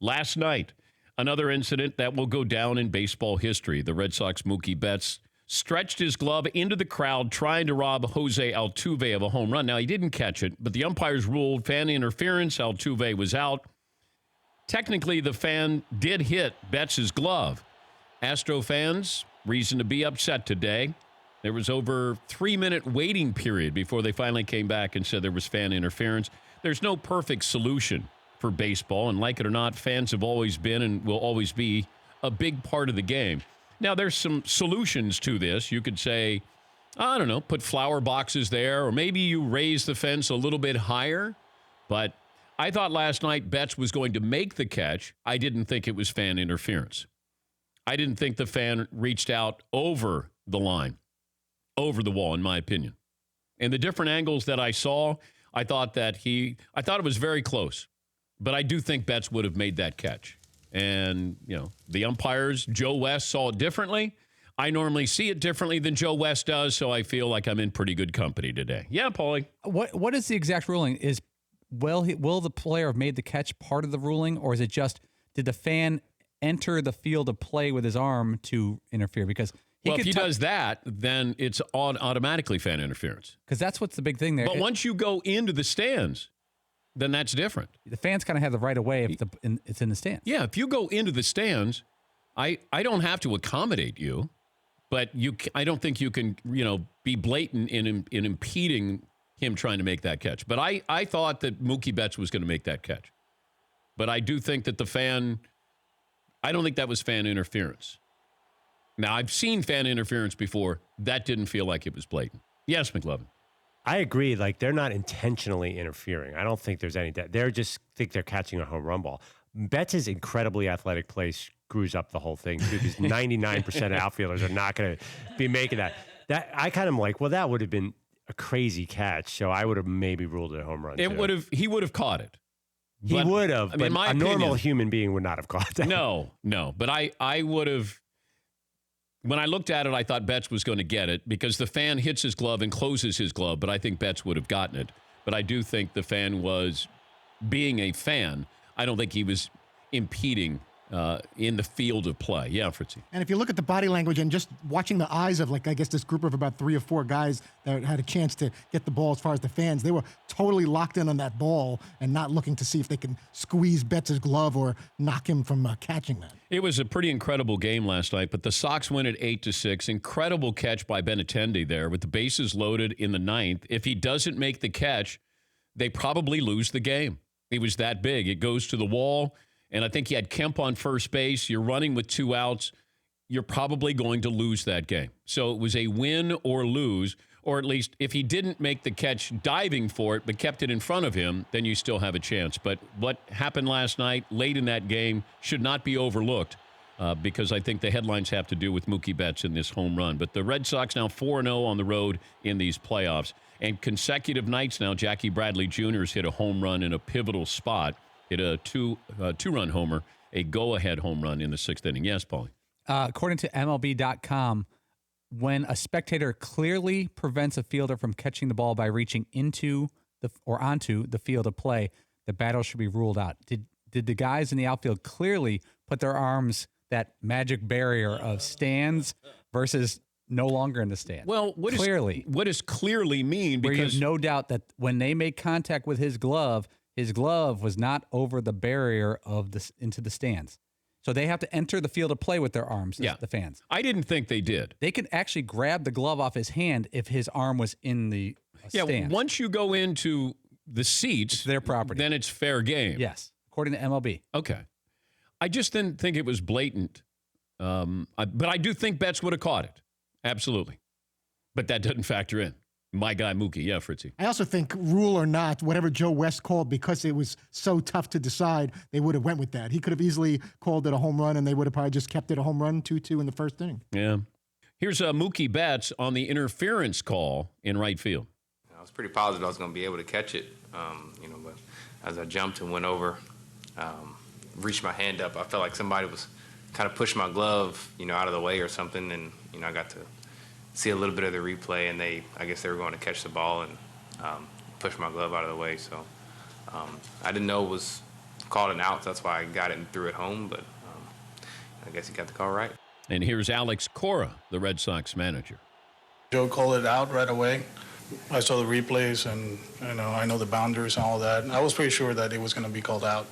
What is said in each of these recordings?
Last night, another incident that will go down in baseball history. The Red Sox Mookie Betts stretched his glove into the crowd trying to rob Jose Altuve of a home run. Now, he didn't catch it, but the umpires ruled fan interference. Altuve was out. Technically, the fan did hit Betts' glove. Astro fans, reason to be upset today. There was over 3-minute waiting period before they finally came back and said there was fan interference. There's no perfect solution for baseball, and like it or not, fans have always been and will always be a big part of the game. Now, there's some solutions to this. You could say, I don't know, put flower boxes there, or maybe you raise the fence a little bit higher. But I thought last night Betts was going to make the catch. I didn't think it was fan interference. I didn't think the fan reached out over the line, over the wall, in my opinion. And the different angles that I saw, I thought it was very close. But I do think Betts would have made that catch. And, the umpires, Joe West, saw it differently. I normally see it differently than Joe West does, so I feel like I'm in pretty good company today. Yeah, Paulie. What is the exact ruling? Will the player have made the catch part of the ruling, or is it just did the fan enter the field of play with his arm to interfere? Because if he does that, then it's automatically fan interference. Because that's what's the big thing there. But once you go into the stands, then that's different. The fans kind of have the right of way if it's in the stands. Yeah, if you go into the stands, I don't have to accommodate you, but I don't think you can be blatant in impeding him trying to make that catch. But I thought that Mookie Betts was going to make that catch. But I do think that I don't think that was fan interference. Now, I've seen fan interference before. That didn't feel like it was blatant. Yes, McLovin. I agree. Like, they're not intentionally interfering. I don't think there's any doubt. They just think they're catching a home run ball. Betts' incredibly athletic play screws up the whole thing, too, because 99% of outfielders are not going to be making that. I kind of am like, well, that would have been a crazy catch, so I would have maybe ruled it a home run. He would have caught it. He would have, but a normal human being would not have caught that. No. But I would have. When I looked at it, I thought Betts was going to get it because the fan hits his glove and closes his glove, but I think Betts would have gotten it. But I do think the fan was being a fan. I don't think he was impeding in the field of play. Yeah, Fritzy. And if you look at the body language and just watching the eyes of, this group of about 3 or 4 guys that had a chance to get the ball as far as the fans, they were totally locked in on that ball and not looking to see if they can squeeze Betts' glove or knock him from catching that. It was a pretty incredible game last night, but the Sox win at 8-6. Incredible catch by Benintendi there with the bases loaded in the 9th. If he doesn't make the catch, they probably lose the game. It was that big. It goes to the wall. And I think he had Kemp on first base. You're running with 2 outs. You're probably going to lose that game. So it was a win or lose, or at least if he didn't make the catch diving for it but kept it in front of him, then you still have a chance. But what happened last night, late in that game, should not be overlooked because I think the headlines have to do with Mookie Betts in this home run. But the Red Sox now 4-0 on the road in these playoffs. And consecutive nights now, Jackie Bradley Jr. has hit a home run in a pivotal spot. Hit a two-run homer, a go-ahead home run in the 6th inning. Yes, Paulie. According to MLB.com, when a spectator clearly prevents a fielder from catching the ball by reaching into onto the field of play, the battle should be ruled out. Did the guys in the outfield clearly put their arms that magic barrier of stands versus no longer in the stand? Well, what does clearly mean? Because Because you have no doubt that when they made contact with his glove was not over the barrier into the stands. So they have to enter the field of play with their arms, the fans. I didn't think they did. They could actually grab the glove off his hand if his arm was in the stand. Once you go into the seats, it's their property. Then it's fair game. Yes, according to MLB. Okay. I just didn't think it was blatant. But I do think Betts would have caught it. Absolutely. But that doesn't factor in. My guy, Mookie. Yeah, Fritzy. I also think, rule or not, whatever Joe West called, because it was so tough to decide, they would have went with that. He could have easily called it a home run, and they would have probably just kept it a home run, 2-2 in the 1st inning. Yeah. Here's Mookie Betts on the interference call in right field. I was pretty positive I was going to be able to catch it, but as I jumped and went over, reached my hand up, I felt like somebody was kind of pushing my glove, out of the way or something, and, I got to see a little bit of the replay, and I guess they were going to catch the ball and push my glove out of the way. So I didn't know it was called an out. That's why I got it and threw it home. But I guess he got the call right. And here's Alex Cora, the Red Sox manager. Joe called it out right away. I saw the replays, and I know the boundaries and all that. I was pretty sure that it was going to be called out.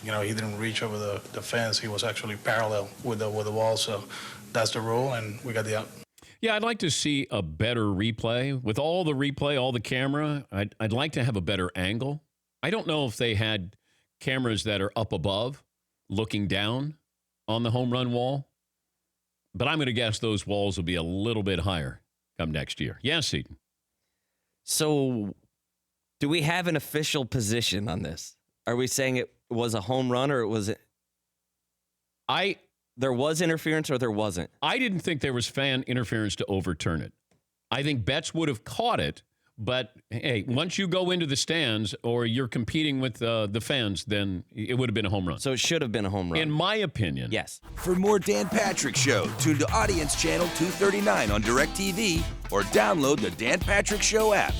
He didn't reach over the fence. He was actually parallel with the wall. So that's the rule, and we got the out. Yeah, I'd like to see a better replay. With all the replay, all the camera, I'd like to have a better angle. I don't know if they had cameras that are up above, looking down on the home run wall, but I'm going to guess those walls will be a little bit higher come next year. Yes, Eden. So do we have an official position on this? Are we saying it was a home run or was it? There was interference or there wasn't? I didn't think there was fan interference to overturn it. I think Betts would have caught it, but hey, once you go into the stands or you're competing with the fans, then it would have been a home run. So it should have been a home run. In my opinion. Yes. For more Dan Patrick Show, tune to Audience Channel 239 on DirecTV or download the Dan Patrick Show app.